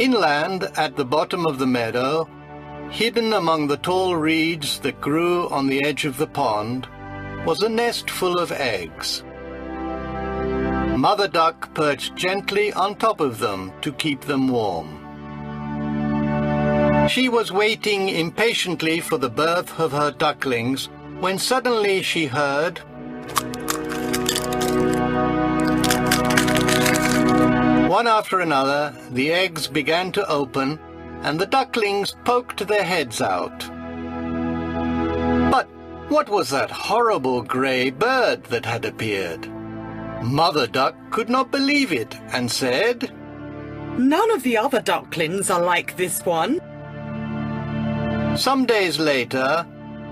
Inland, at the bottom of the meadow, hidden among the tall reeds that grew on the edge of the pond, was a nest full of eggs. Mother Duck perched gently on top of them to keep them warm. She was waiting impatiently for the birth of her ducklings when suddenly she heard one after another, the eggs began to open, and the ducklings poked their heads out. But what was that horrible grey bird that had appeared? Mother Duck could not believe it and said, "None of the other ducklings are like this one." Some days later,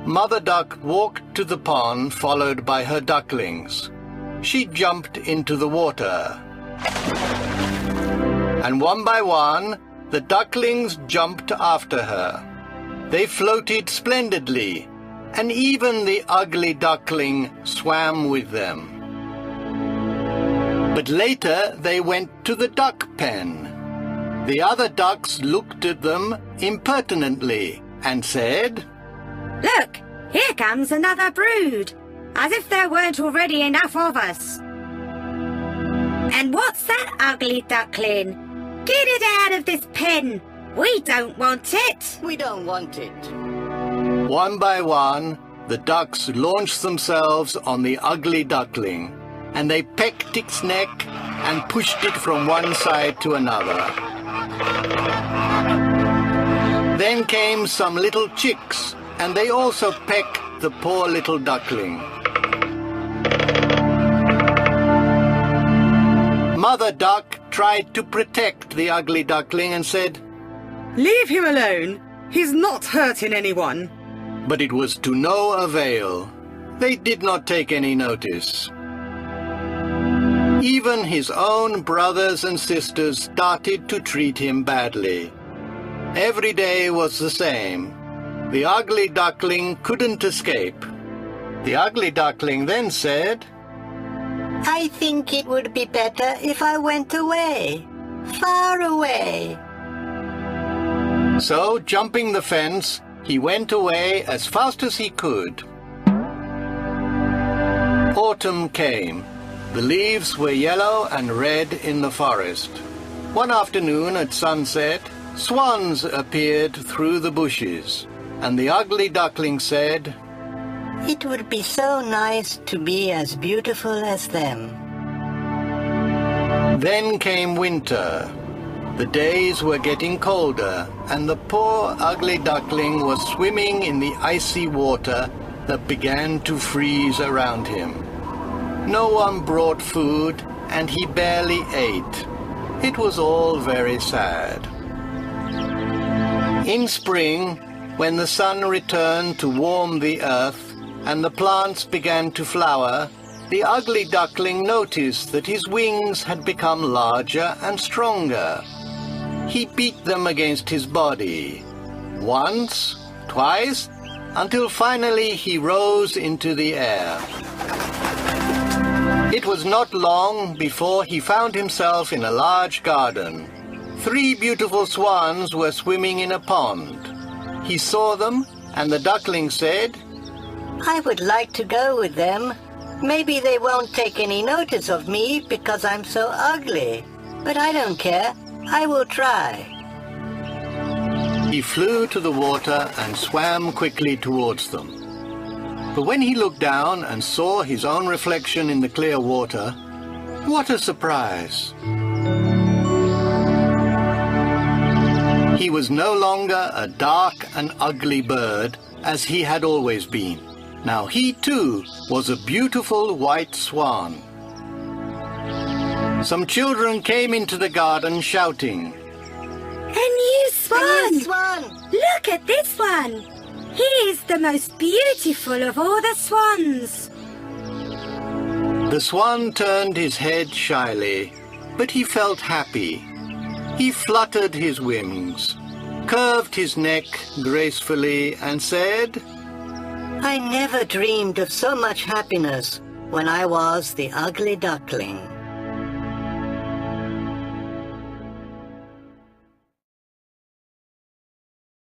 Mother Duck walked to the pond followed by her ducklings. She jumped into the water. And one by one, the ducklings jumped after her. They floated splendidly, and even the ugly duckling swam with them. But later they went to the duck pen. The other ducks looked at them impertinently and said, "Look, here comes another brood, as if there weren't already enough of us. And what's that ugly duckling? Get it out of this pen. We don't want it. We don't want it." One by one, the ducks launched themselves on the ugly duckling, and they pecked its neck and pushed it from one side to another. Then came some little chicks, and they also pecked the poor little duckling. Mother Duck tried to protect the ugly duckling and said, "Leave him alone. He's not hurting anyone." but it was to no avail. They did not take any notice. Even his own brothers and sisters started to treat him badly. Every day was the same. The ugly duckling couldn't escape. The ugly duckling then said, "I think it would be better if I went away, far away." So, jumping the fence, he went away as fast as he could. Autumn came. The leaves were yellow and red in the forest. One afternoon at sunset, swans appeared through the bushes, and the ugly duckling said, "It would be so nice to be as beautiful as them." Then came winter. The days were getting colder, and the poor ugly duckling was swimming in the icy water that began to freeze around him. No one brought food, and he barely ate. It was all very sad. In spring, when the sun returned to warm the earth and the plants began to flower, the ugly duckling noticed that his wings had become larger and stronger. He beat them against his body, once, twice, until finally he rose into the air. It was not long before he found himself in a large garden. 3 beautiful swans were swimming in a pond. He saw them, and the duckling said, "I would like to go with them. Maybe they won't take any notice of me because I'm so ugly. But I don't care. I will try." He flew to the water and swam quickly towards them. But when he looked down and saw his own reflection in the clear water, what a surprise! He was no longer a dark and ugly bird as he had always been. Now he too was a beautiful white swan. Some children came into the garden shouting, "A new swan! A new swan! Look at this one! He is the most beautiful of all the swans!" The swan turned his head shyly, but he felt happy. He fluttered his wings, curved his neck gracefully, and said, I never dreamed of so much happiness when I was the ugly duckling.